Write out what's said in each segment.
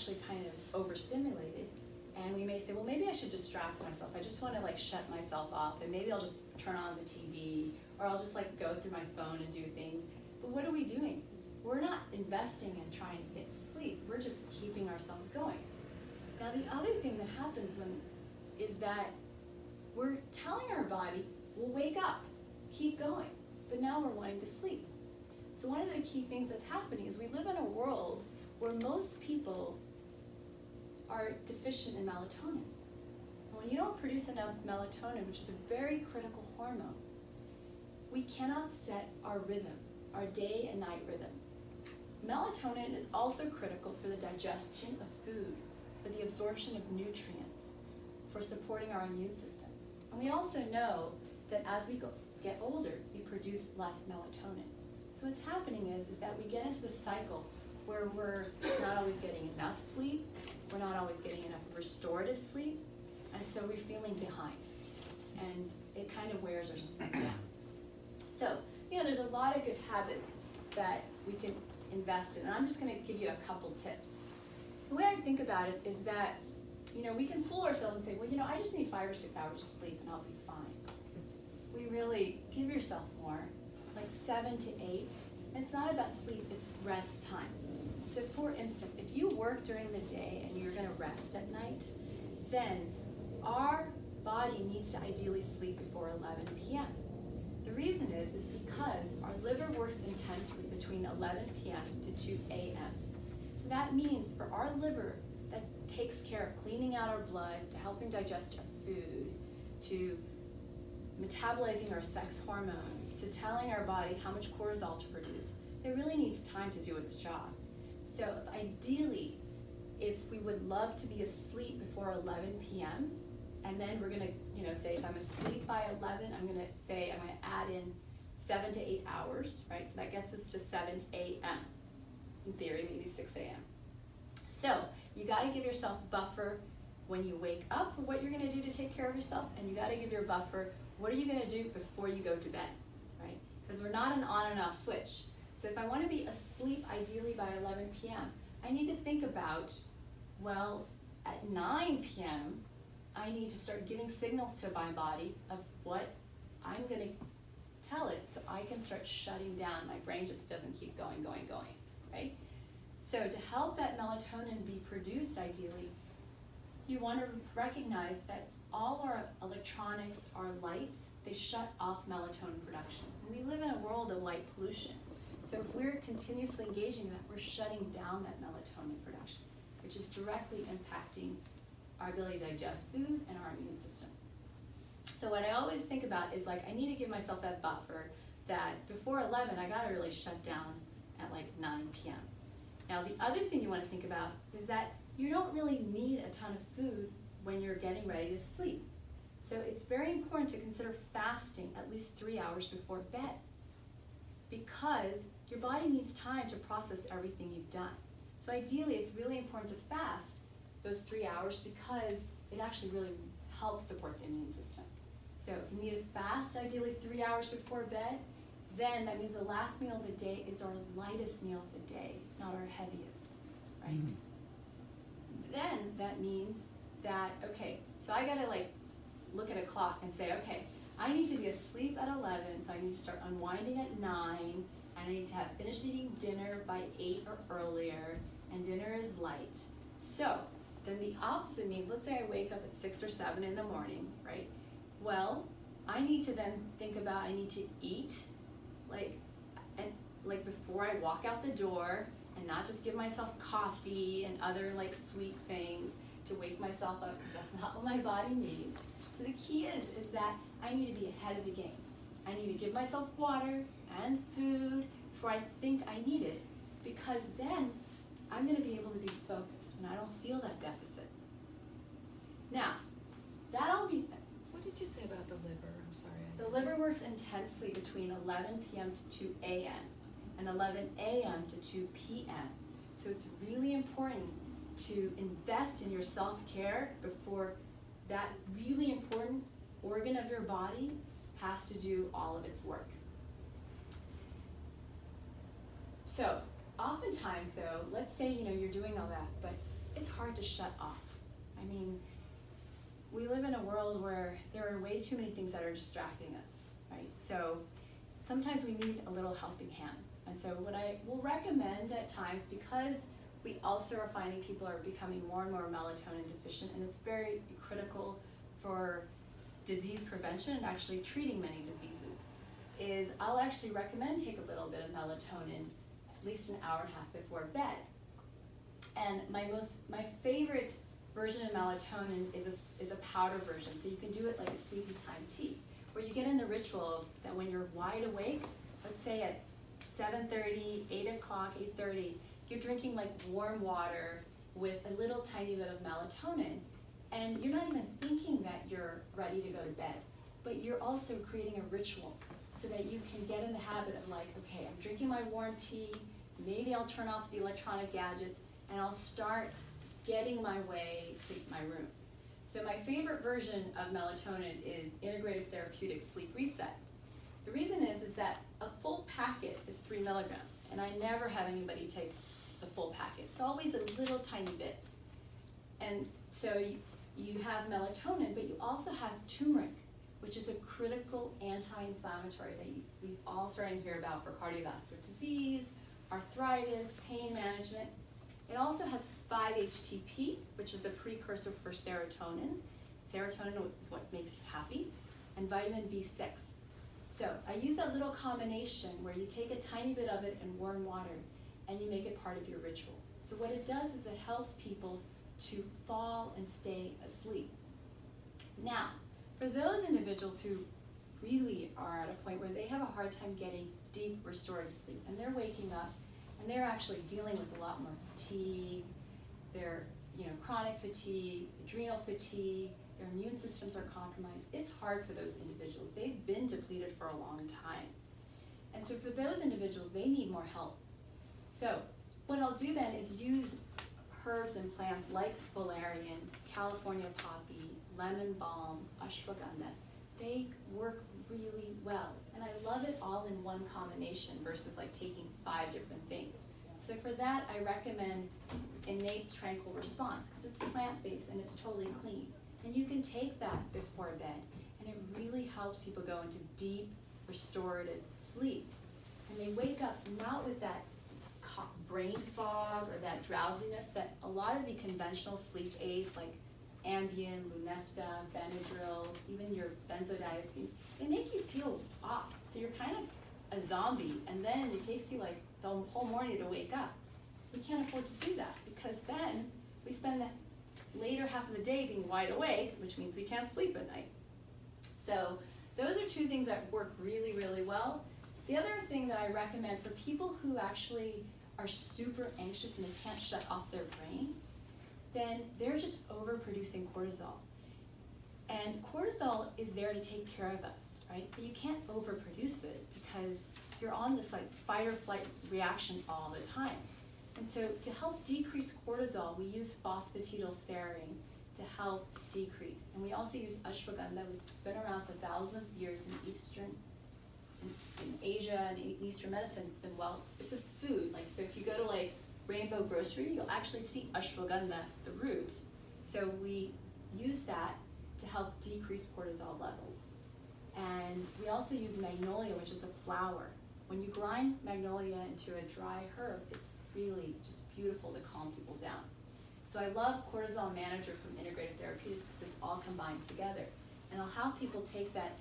actually kind of overstimulated, and we may say, well, maybe I should distract myself. I just want to like shut myself off, and maybe I'll just turn on the TV, or I'll just like go through my phone and do things. But what are we doing? We're not investing in trying to get to sleep. We're just keeping ourselves going. Now, the other thing that happens is that we're telling our body, well, wake up, keep going, but now we're wanting to sleep. So one of the key things that's happening is we live in a world where most people are deficient in melatonin. And when you don't produce enough melatonin, which is a very critical hormone, we cannot set our rhythm, our day and night rhythm. Melatonin is also critical for the digestion of food, for the absorption of nutrients, for supporting our immune system. And we also know that as we get older, we produce less melatonin. So what's happening is that we get into the cycle where we're not always getting enough sleep, we're not always getting enough restorative sleep, and so we're feeling behind. And it kind of wears us down. So, there's a lot of good habits that we can invest in, and I'm just going to give you a couple tips. The way I think about it is that, we can fool ourselves and say, well, I just need 5 or 6 hours of sleep and I'll be fine. We really give yourself more, like 7 to 8. And it's not about sleep, it's rest time. So for instance, if you work during the day and you're going to rest at night, then our body needs to ideally sleep before 11 p.m. The reason is because our liver works intensely between 11 p.m. to 2 a.m. So that means for our liver that takes care of cleaning out our blood, to helping digest our food, to metabolizing our sex hormones, to telling our body how much cortisol to produce, it really needs time to do its job. So ideally, if we would love to be asleep before 11 p.m., and then we're gonna, say if I'm asleep by 11, I'm gonna add in 7 to 8 hours, right? So that gets us to 7 a.m. In theory, maybe 6 a.m. So you gotta give yourself buffer when you wake up for what you're gonna do to take care of yourself, and you gotta give your buffer, what are you gonna do before you go to bed, right? Because we're not an on and off switch. So if I wanna be asleep ideally by 11 p.m., I need to think about, well, at 9 p.m., I need to start giving signals to my body of what I'm gonna tell it so I can start shutting down. My brain just doesn't keep going, right? So to help that melatonin be produced ideally, you want to recognize that all our electronics, our lights, they shut off melatonin production. And we live in a world of light pollution. So if we're continuously engaging in that, we're shutting down that melatonin production, which is directly impacting our ability to digest food and our immune system. So what I always think about is I need to give myself that buffer that before 11, I gotta really shut down at 9 p.m. Now the other thing you wanna think about is that you don't really need a ton of food when you're getting ready to sleep. So it's very important to consider fasting at least 3 hours before bed, because your body needs time to process everything you've done. So ideally, it's really important to fast those 3 hours because it actually really helps support the immune system. So if you need to fast ideally 3 hours before bed, then that means the last meal of the day is our lightest meal of the day, not our heaviest, right? Mm-hmm. Then that means that, okay, so I gotta look at a clock and say, okay, I need to be asleep at 11, so I need to start unwinding at 9, and I need to have finished eating dinner by 8 or earlier, and dinner is light. So then the opposite means, let's say I wake up at 6 or 7 in the morning, right? Well, I need to then think about, I need to eat, before I walk out the door, and not just give myself coffee and other sweet things to wake myself up, because that's not what my body needs. So the key is that I need to be ahead of the game. I need to give myself water and food before I think I need it, because then I'm going to be able to be focused and I don't feel that deficit. Now, What did you say about the liver? I'm sorry. The liver works intensely between 11 p.m. to 2 a.m. and 11 a.m. to 2 p.m. So it's really important to invest in your self-care before that really important organ of your body has to do all of its work. So oftentimes though, let's say you're doing all that, but it's hard to shut off. I mean, we live in a world where there are way too many things that are distracting us, right? So sometimes we need a little helping hand. And so what I will recommend at times, because we also are finding people are becoming more and more melatonin deficient, and it's very critical for disease prevention and actually treating many diseases, is I'll actually recommend take a little bit of melatonin at least an hour and a half before bed. And my favorite version of melatonin is a powder version, so you can do it like a sleepy time tea, where you get in the ritual that when you're wide awake, let's say at 7:30, 8 o'clock, 8:30, you're drinking like warm water with a little tiny bit of melatonin, and you're not even thinking that you're ready to go to bed, but you're also creating a ritual so that you can get in the habit of like, okay, I'm drinking my warm tea, maybe I'll turn off the electronic gadgets, and I'll start getting my way to my room. So my favorite version of melatonin is Integrative Therapeutic Sleep Reset. The reason is that a full packet is 3 milligrams, and I never have anybody take the full packet. It's always a little tiny bit. And so you have melatonin, but you also have turmeric, which is a critical anti-inflammatory that we've all started to hear about for cardiovascular disease, arthritis, pain management. It also has 5-HTP, which is a precursor for serotonin. Serotonin is what makes you happy, and vitamin B6. So I use that little combination where you take a tiny bit of it in warm water and you make it part of your ritual. So what it does is it helps people to fall and stay asleep. Now, for those individuals who really are at a point where they have a hard time getting deep restorative sleep, and they're waking up and they're actually dealing with a lot more fatigue, their chronic fatigue, adrenal fatigue, their immune systems are compromised, it's hard for those individuals. They've been depleted for a long time. And so for those individuals, they need more help. So what I'll do then is use herbs and plants like valerian, California poppy, lemon balm, ashwagandha. They work really well. And I love it all in one combination versus like taking 5 different things. So for that, I recommend Innate's Tranquil Response, because it's plant-based and it's totally clean. And you can take that before bed, and it really helps people go into deep, restorative sleep. And they wake up not with that brain fog or that drowsiness that a lot of the conventional sleep aids like Ambien, Lunesta, Benadryl, even your benzodiazepines, they make you feel off. So you're kind of a zombie, and then it takes you like the whole morning to wake up. We can't afford to do that, because then we spend the later half of the day being wide awake, which means we can't sleep at night. So those are 2 things that work really, really well. The other thing that I recommend for people who actually are super anxious and they can't shut off their brain, then they're just overproducing cortisol. And cortisol is there to take care of us, right? But you can't overproduce it because you're on this like fight or flight reaction all the time. And so to help decrease cortisol, we use phosphatidylserine to help decrease. And we also use ashwagandha, which has been around for thousands of years in Asia and in Eastern medicine. It's a food. Like, so if you go to like Rainbow Grocery, you'll actually see ashwagandha, the root. So we use that to help decrease cortisol levels. And we also use magnolia, which is a flower. When you grind magnolia into a dry herb, it's really just beautiful to calm people down. So I love Cortisol Manager from Integrative Therapeutics because it's all combined together. And I'll have people take that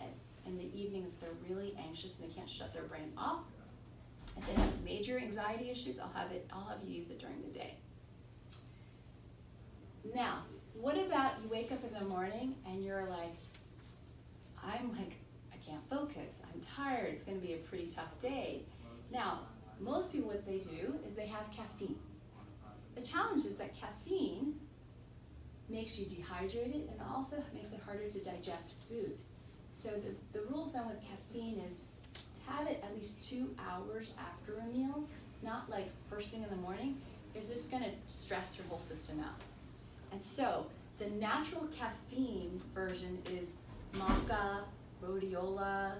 in the evenings if they're really anxious and they can't shut their brain off. If they have major anxiety issues, I'll have you use it during the day. Now, what about you wake up in the morning and you're like, I can't focus, I'm tired, it's gonna be a pretty tough day. Now, most people, what they do is they have caffeine. The challenge is that caffeine makes you dehydrated and also makes it harder to digest food. So the rule of thumb with caffeine is have it at least 2 hours after a meal, not like first thing in the morning. It's just gonna stress your whole system out. And so the natural caffeine version is maca, rhodiola.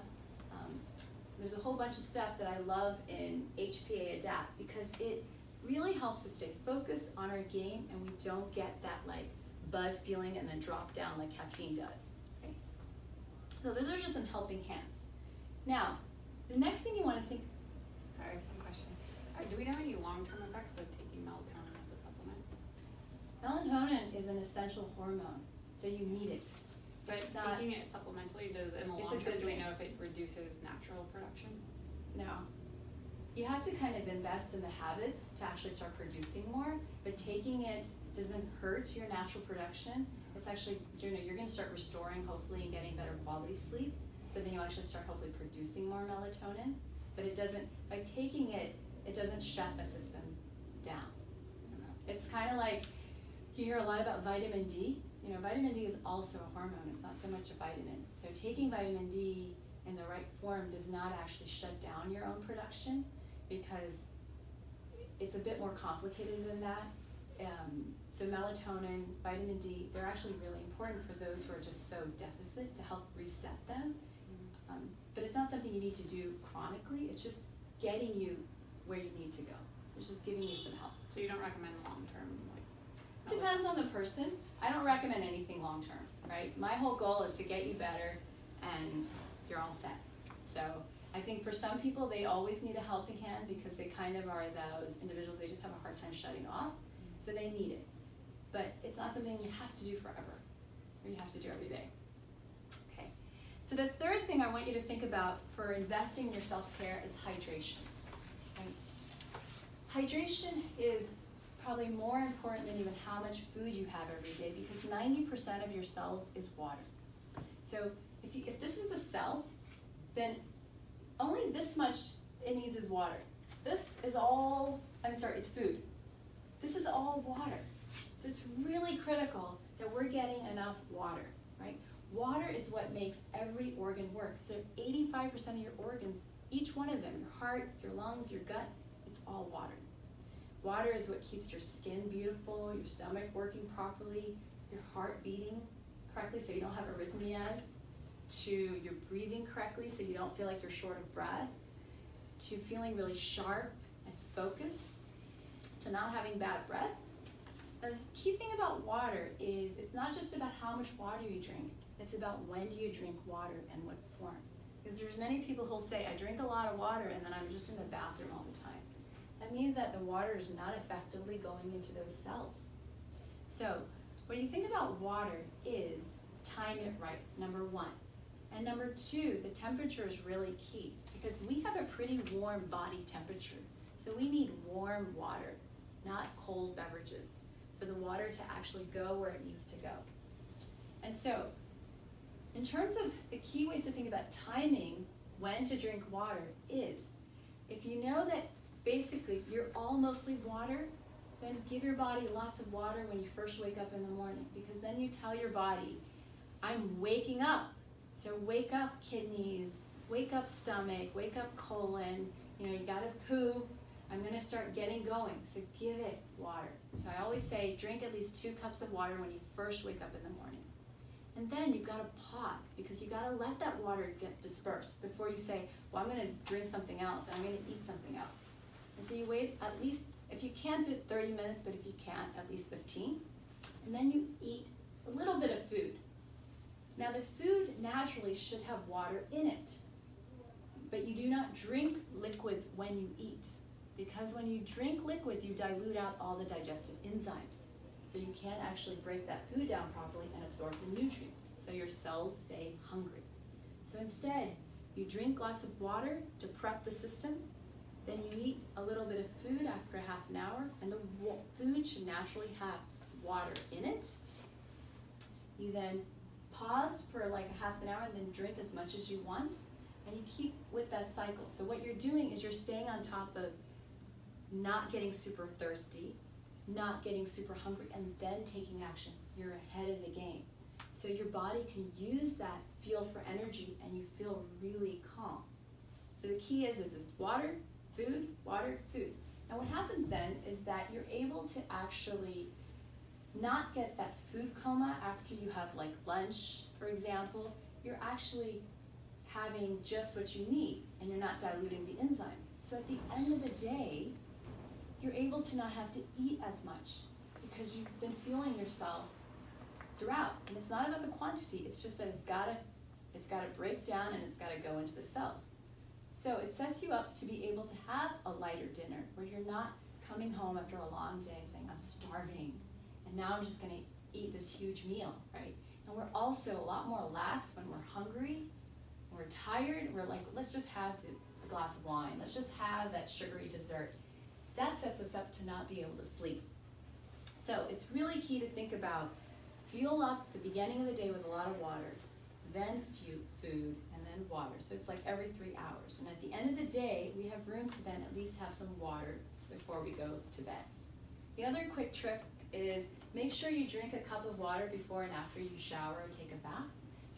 There's a whole bunch of stuff that I love in HPA Adapt because it really helps us stay focused on our game and we don't get that like buzz feeling and then drop down like caffeine does. Okay? So those are just some helping hands. Now, the next thing you want to think. Sorry, one question. Do we know any long-term effects of taking melatonin as a supplement? Melatonin is an essential hormone, so you need it. But It's not- taking it supplementally, does in the It's a long term, good do we thing. know if it reduces natural production? No. You have to kind of invest in the habits to actually start producing more, but taking it doesn't hurt your natural production. It's actually, you're going to start restoring, hopefully, and getting better quality sleep. So then you actually start hopefully producing more melatonin. But it doesn't, by taking it, it doesn't shut a system down. It's kind of like, you hear a lot about vitamin D. You know, vitamin D is also a hormone. It's not so much a vitamin. So taking vitamin D in the right form does not actually shut down your own production, because it's a bit more complicated than that. So melatonin, vitamin D, they're actually really important for those who are just so deficit to help reset them. But it's not something you need to do chronically. It's just getting you where you need to go. So it's just giving you some help. So you don't recommend long-term, like? Depends on the person. I don't recommend anything long-term, right? My whole goal is to get you better and you're all set. So I think for some people, they always need a helping hand because they kind of are those individuals, they just have a hard time shutting off, so they need it. But it's not something you have to do forever, or you have to do every day. Okay. So the third thing I want you to think about for investing in your self-care is hydration. Right? Hydration is probably more important than even how much food you have every day, because 90% of your cells is water. So if this is a cell, then only this much it needs is water. This is all, it's food. This is all water. So it's really critical that we're getting enough water, right? Water is what makes every organ work. So 85% of your organs, each one of them, your heart, your lungs, your gut, it's all water. Water is what keeps your skin beautiful, your stomach working properly, your heart beating correctly so you don't have arrhythmias, to your breathing correctly so you don't feel like you're short of breath, to feeling really sharp and focused, to not having bad breath. And the key thing about water is it's not just about how much water you drink, it's about when do you drink water and what form. Because there's many people who'll say, I drink a lot of water and then I'm just in the bathroom all the time. That means that the water is not effectively going into those cells. So when you think about water is time it right, number one. And number two, the temperature is really key because we have a pretty warm body temperature. So we need warm water, not cold beverages, for the water to actually go where it needs to go. And so in terms of the key ways to think about timing when to drink water is, if you know that basically you're all mostly water, then give your body lots of water when you first wake up in the morning, because then you tell your body, I'm waking up. So wake up kidneys, wake up stomach, wake up colon, you gotta poo, I'm gonna start getting going, so give it water. So I always say drink at least 2 cups of water when you first wake up in the morning. And then you've gotta pause, because you gotta let that water get dispersed before you say, well, I'm gonna drink something else, and I'm gonna eat something else. And so you wait at least, if you can, 30 minutes, but if you can't, at least 15. And then you eat a little bit of food. Now the food naturally should have water in it, but you do not drink liquids when you eat, because when you drink liquids, you dilute out all the digestive enzymes. So you can't actually break that food down properly and absorb the nutrients, so your cells stay hungry. So instead, you drink lots of water to prep the system, then you eat a little bit of food after half an hour, and the food should naturally have water in it. You then pause for like a half an hour and then drink as much as you want, and you keep with that cycle. So what you're doing is you're staying on top of not getting super thirsty, not getting super hungry, and then taking action. You're ahead of the game. So your body can use that fuel for energy and you feel really calm. So the key is water, food, water, food. And what happens then is that you're able to actually not get that food coma after you have like lunch, for example. You're actually having just what you need and you're not diluting the enzymes. So at the end of the day, you're able to not have to eat as much because you've been fueling yourself throughout. And it's not about the quantity, it's just that it's gotta break down and it's gotta go into the cells. So it sets you up to be able to have a lighter dinner where you're not coming home after a long day saying, I'm starving, and now I'm just gonna eat this huge meal, right? And we're also a lot more lax when we're hungry, when we're tired, we're like, let's just have the glass of wine, let's just have that sugary dessert. That sets us up to not be able to sleep. So it's really key to think about fuel up the beginning of the day with a lot of water, then food, and then water. So it's like every 3 hours. And at the end of the day, we have room to then at least have some water before we go to bed. The other quick trick is make sure you drink a cup of water before and after you shower or take a bath,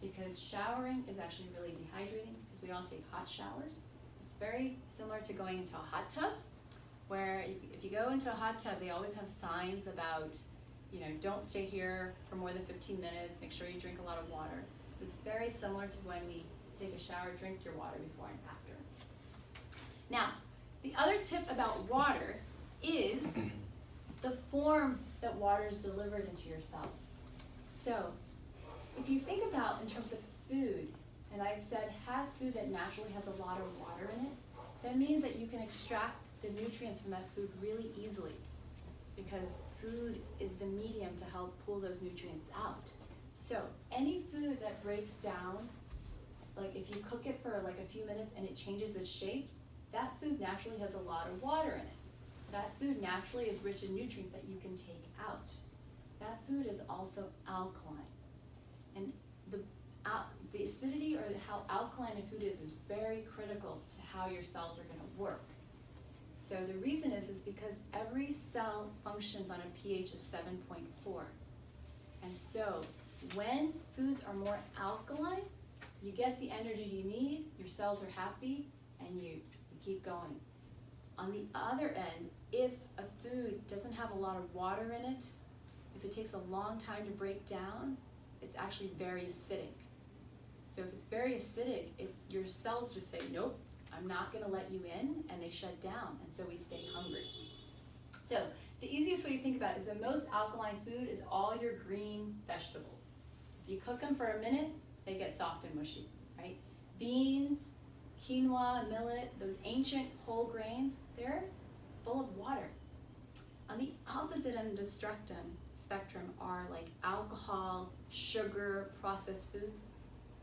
because showering is actually really dehydrating because we all take hot showers. It's very similar to going into a hot tub, where if you go into a hot tub, they always have signs about, you know, don't stay here for more than 15 minutes, make sure you drink a lot of water. So it's very similar to when we take a shower, drink your water before and after. Now, the other tip about water is the form that water is delivered into your cells. So if you think about in terms of food, and I said have food that naturally has a lot of water in it, that means that you can extract the nutrients from that food really easily, because food is the medium to help pull those nutrients out. So any food that breaks down, like if you cook it for like a few minutes and it changes its shapes, that food naturally has a lot of water in it. That food naturally is rich in nutrients that you can take out. That food is also alkaline. And the acidity or how alkaline a food is very critical to how your cells are going to work. So the reason is because every cell functions on a pH of 7.4. And so when foods are more alkaline, you get the energy you need, your cells are happy, and you keep going. On the other end, if a food doesn't have a lot of water in it, if it takes a long time to break down, it's actually very acidic. So if it's very acidic, your cells just say, nope, I'm not gonna let you in, and they shut down, and so we stay hungry. So the easiest way to think about it is the most alkaline food is all your green vegetables. If you cook them for a minute, they get soft and mushy, right? Beans, quinoa, millet, those ancient whole grains, they're full of water. On the opposite end of the spectrum are like alcohol, sugar, processed foods.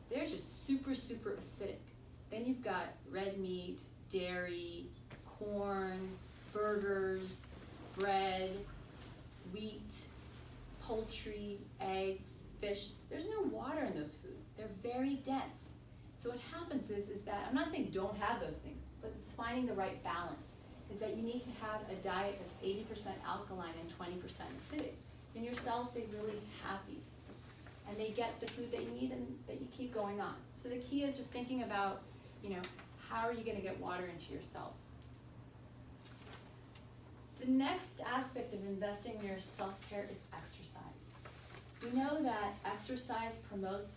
They're just super, super acidic. Then you've got red meat, dairy, corn, burgers, bread, wheat, poultry, eggs, fish. There's no water in those foods. They're very dense. So what happens is that, I'm not saying don't have those things, but it's finding the right balance. Is that you need to have a diet that's 80% alkaline and 20% acidic. And your cells stay really happy. And they get the food they need and that you keep going on. So the key is just thinking about, how are you gonna get water into your cells? The next aspect of investing in your self-care is exercise. We know that exercise promotes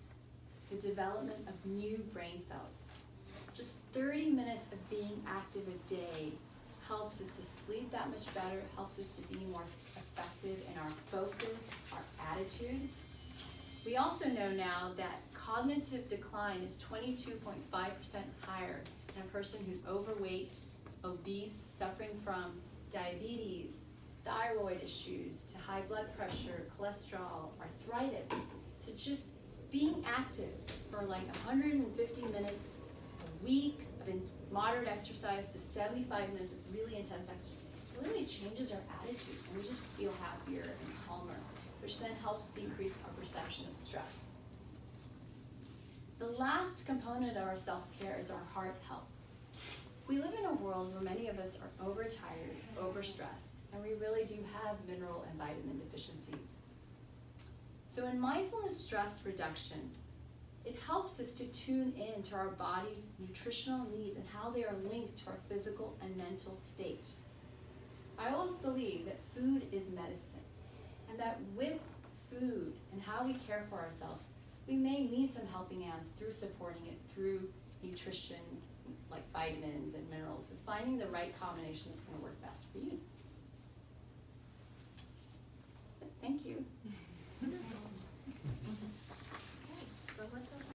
the development of new brain cells. Just 30 minutes of being active a day helps us to sleep that much better, helps us to be more effective in our focus, our attitude. We also know now that cognitive decline is 22.5% higher in a person who's overweight, obese, suffering from diabetes, thyroid issues, to high blood pressure, cholesterol, arthritis. So just being active for like 150 minutes a week of moderate exercise to 75 minutes of really intense exercise literally changes our attitude, and we just feel happier and calmer, which then helps decrease our perception of stress. The last component of our self-care is our heart health. We live in a world where many of us are overtired, overstressed, and we really do have mineral and vitamin deficiencies. So in mindfulness-stress reduction, it helps us to tune in to our body's nutritional needs and how they are linked to our physical and mental state. I always believe that food is medicine, and that with food and how we care for ourselves, we may need some helping hands through supporting it through nutrition, like vitamins and minerals, and finding the right combination that's going to work best for you. Thank you.